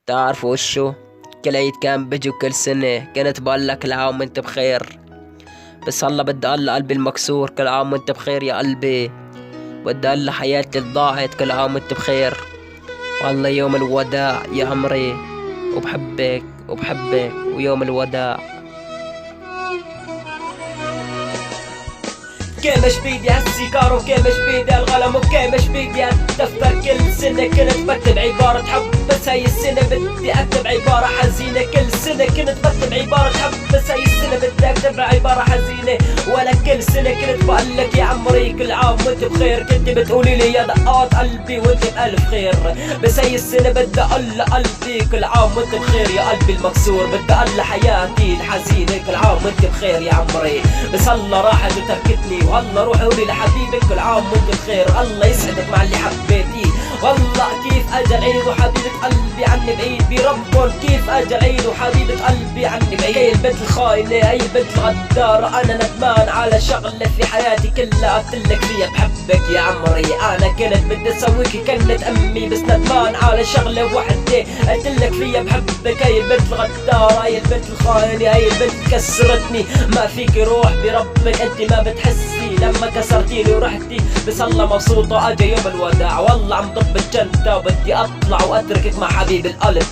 تعرف وشو؟ كل عيد كان بيجي وكل سنة كنت بقولك كل عام وانت بخير. بس هلا بدي اقول قلبي المكسور كل عام وانت بخير يا قلبي. بدي اقول حياتي اللي ضاعت كل عام وانت بخير. والله يوم الوداع يا عمري، وبحبك وبحبك ويوم الوداع. كيمش بيدي هالسيجار وكيمش بيدي القلم وكيمش بيدي الدفتر. كل سنة كنت بكتب عبارة حب، بس هاي السنة بدي اكتب عبارة حزينة. كل سنة كنت بكتب عبارة حب، بس هاي السنة بدي اكتب عبارة حزينة. ولا كل سنة كنت بقولك يا عمري كل عام وانت بخير. كنت بتقولي لي يا دقات قلبي وانت بألف خير. بس هاي السنة بدي اقول قلبي كل عام وانت بخير يا قلبي المكسور. بدي اقول حياتي الحزينة كل عام وانت بخير يا عمري. بس هلا راحت وتركتني، والله روحي قولي لحبيبك كل عام وانت بخير. الله يسعدك مع اللي حبيتيه. والله كيف اجى العيد وحبيبة قلبي عني بعيد. بربهم كيف اجى العيد وحبيبة قلبي عني بعيد. هي البنت الخاينة، هي البنت الغدارة. انا ندمان على شغلة في حياتي كلها قلتلك فيها بحبك يا عمري. انا كنت بدي اسويكي كنت امي، بس ندمان على شغلة وحدة قلتلك فيها بحبك. هي البنت الغدارة، هي البنت الخاينة، هي البنت كسرتني. ما فيك روح بربك انت ما بتحسي لما كسرتيني ورحتي. بس هلا مبسوطة اجى يوم الوداع. والله عم ضب الجنة وبدي اطلع واتركك مع حبيب القلب.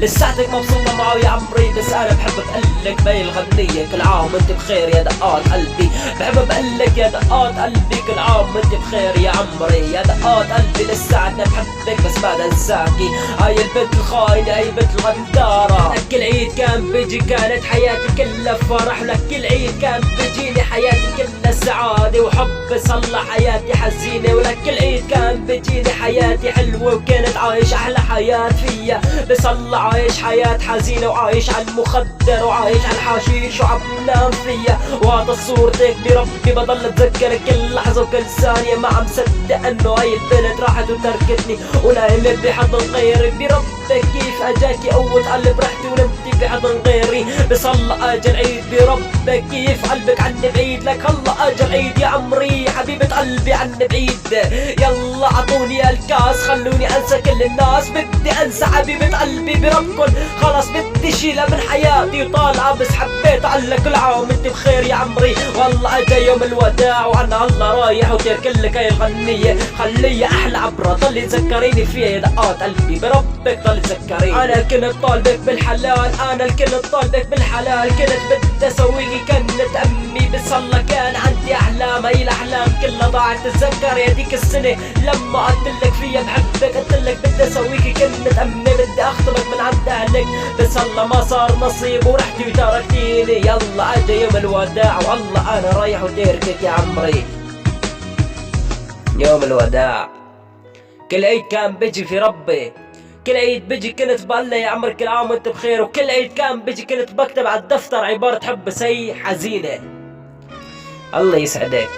لساتك مبسوطة معه يا عمري، بس انا بحب بقلك بهي الغنية كل عام وانت بخير يا دقات قلبي. بحب بقلك يا دقات قلبي كل عام وانت بخير يا عمري. يا دقات قلبي لساتنا بحبك بس ما انساكي. هاي البنت الخاينة، هاي البنت الغدارة. لك كل عيد كان بيجي كانت حياتي كلها فرح. لك كل عيد كان بيجيني حياتي كلها سعادة وحب. بس هلا حياتي حزينة. ولك كل عيد كان بيجيني حياتي حلوة وكانت عايش احلى حياة فيا. بس هلا عايش حياة حزينة وعايش على المخدر وعايش على الحشيش وعم نام فيا. وهذا صورتك بربي بضل اتذكر كل لحظة وكل ثانية. ما عم صدق انه هاي البنت راحت وتركتني ونايمة بحضن غيري. بربك كيف اجاكي قوة قلب رحتي ونمتي بحضن غيري. بس هلا اجى العيد بربك كيف قلبك عني بعيد. لك هلا اجى العيد يا عمري حبيبة قلبي عني بعيد. يلا عطوني الكاس خلوني انسى كل الناس. بدي انسى حبيبة قلبي بربكن خلاص بدي شيلها من حياتي وطالعة. بس حبيت اقلك كل عام انت بخير يا عمري. والله اجى يوم الوداع وانا هلا رايح وترك لك هاي الغنية. خليها احلى عبرة ضلي تذكريني فيها يا دقات قلبي. بربك ضلي تذكريني. انا كنت طالبك بالحلال، انا كنت طالبك بالحلال. كنت بدي اسويكي كنت امي. بس هلا كان عندي احلام، هاي الاحلام كلها ضاعت. تتذكر يا ديك السنة لما قلتلك فيها بحبك. قلتلك بدي اسويكي كنت امي، بدي اخطبك من عند اهلك. بس هلا ما صار نصيب ورحتي وتركتيني. يلا اجى يوم الوداع والله انا رايح وتركك يا عمري. يوم الوداع كل عيد كان بيجي في ربي. كل عيد بيجي كنت بقول يا عمري كل عام وانت بخير. وكل عيد كان بيجي كنت بكتب على الدفتر عبارة حب بس هي حزينة. الله يسعدك.